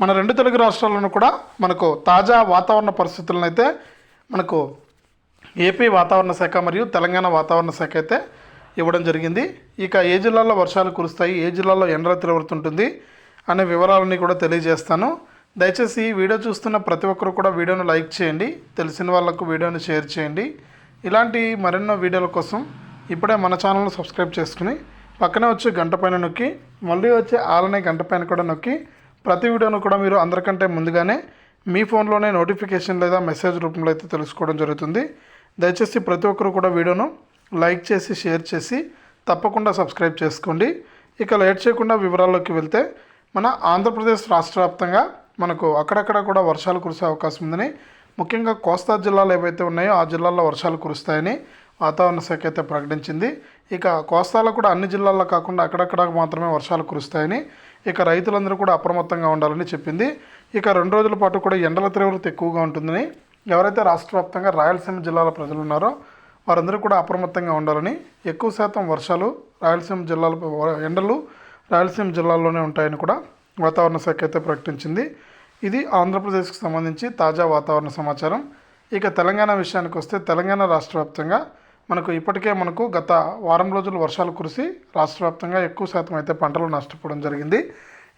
మన రెండు తెలుగు రాష్ట్రాల్లోనూ కూడా మనకు తాజా వాతావరణ పరిస్థితులను అయితే మనకు ఏపీ వాతావరణ శాఖ మరియు తెలంగాణ వాతావరణ శాఖ అయితే ఇవ్వడం జరిగింది. ఇక ఏ జిల్లాల్లో వర్షాలు కురుస్తాయి, ఏ జిల్లాల్లో ఎండల తీవ్రత ఉంటుంది అనే వివరాలన్నీ కూడా తెలియజేస్తాను. దయచేసి ఈ వీడియో చూస్తున్న ప్రతి ఒక్కరు కూడా వీడియోను లైక్ చేయండి, తెలిసిన వాళ్ళకు వీడియోని షేర్ చేయండి. ఇలాంటి మరెన్నో వీడియోల కోసం ఇప్పుడే మన ఛానల్ను సబ్స్క్రైబ్ చేసుకుని పక్కనే వచ్చే గంట పైన నొక్కి మళ్ళీ వచ్చే ఆలనే గంట పైన కూడా నొక్కి ప్రతి వీడియోను కూడా మీరు అందరికంటే ముందుగానే మీ ఫోన్లోనే నోటిఫికేషన్ లేదా మెసేజ్ రూపంలో అయితే తెలుసుకోవడం జరుగుతుంది. దయచేసి ప్రతి ఒక్కరు కూడా వీడియోను లైక్ చేసి షేర్ చేసి తప్పకుండా సబ్స్క్రైబ్ చేసుకోండి. ఇక లేట్ చేయకుండా వివరాల్లోకి వెళ్తే మన ఆంధ్రప్రదేశ్ రాష్ట్ర వ్యాప్తంగా మనకు అక్కడక్కడ కూడా వర్షాలు కురిసే అవకాశం ఉందని, ముఖ్యంగా కోస్తా జిల్లాలు ఏవైతే ఉన్నాయో ఆ జిల్లాల్లో వర్షాలు కురుస్తాయని వాతావరణ శాఖ అయితే ప్రకటించింది. ఇక కోస్తాలో కూడా అన్ని జిల్లాల్లో కాకుండా అక్కడక్కడ మాత్రమే వర్షాలు కురుస్తాయని, ఇక రైతులందరూ కూడా అప్రమత్తంగా ఉండాలని చెప్పింది. ఇక 2 రోజుల పాటు కూడా ఎండల తీవ్రత ఎక్కువగా ఉంటుందని, ఎవరైతే రాష్ట్ర వ్యాప్తంగా రాయలసీమ జిల్లాల ప్రజలు ఉన్నారో వారందరూ కూడా అప్రమత్తంగా ఉండాలని, ఎక్కువ శాతం వర్షాలు రాయలసీమ జిల్లాలో ఎండలు రాయలసీమ జిల్లాల్లోనే ఉంటాయని కూడా వాతావరణ శాఖ అయితే ప్రకటించింది. ఇది ఆంధ్రప్రదేశ్కి సంబంధించి తాజా వాతావరణ సమాచారం. ఇక తెలంగాణ విషయానికి వస్తే తెలంగాణ రాష్ట్ర వ్యాప్తంగా మనకు ఇప్పటికే గత వారం రోజులు వర్షాలు కురిసి రాష్ట్ర వ్యాప్తంగా ఎక్కువ శాతం అయితే పంటలు నష్టపోవడం జరిగింది.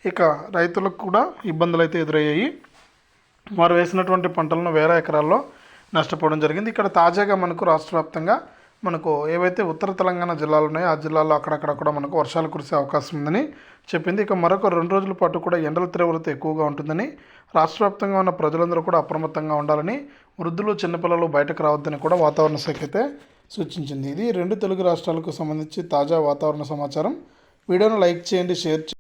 ఇక రైతులకు కూడా ఇబ్బందులు అయితే ఎదురయ్యాయి. వారు వేసినటువంటి పంటలను వేరే ఎకరాల్లో నష్టపోవడం జరిగింది. ఇక్కడ తాజాగా మనకు రాష్ట్ర వ్యాప్తంగా మనకు ఏవైతే ఉత్తర తెలంగాణ జిల్లాలు ఉన్నాయో ఆ జిల్లాల్లో అక్కడక్కడ కూడా మనకు వర్షాలు కురిసే అవకాశం ఉందని చెప్పింది. ఇక మరొక 2 రోజుల పాటు కూడా ఎండల తీవ్రత ఎక్కువగా ఉంటుందని, రాష్ట్ర వ్యాప్తంగా ఉన్న ప్రజలందరూ కూడా అప్రమత్తంగా ఉండాలని, వృద్ధులు చిన్నపిల్లలు బయటకు రావద్దని కూడా వాతావరణ శాఖ అయితే సూచించింది. ఇది 2 తెలుగు రాష్ట్రాలకు సంబంధించి తాజా వాతావరణ సమాచారం. వీడియోను లైక్ చేయండి, షేర్ చేయండి.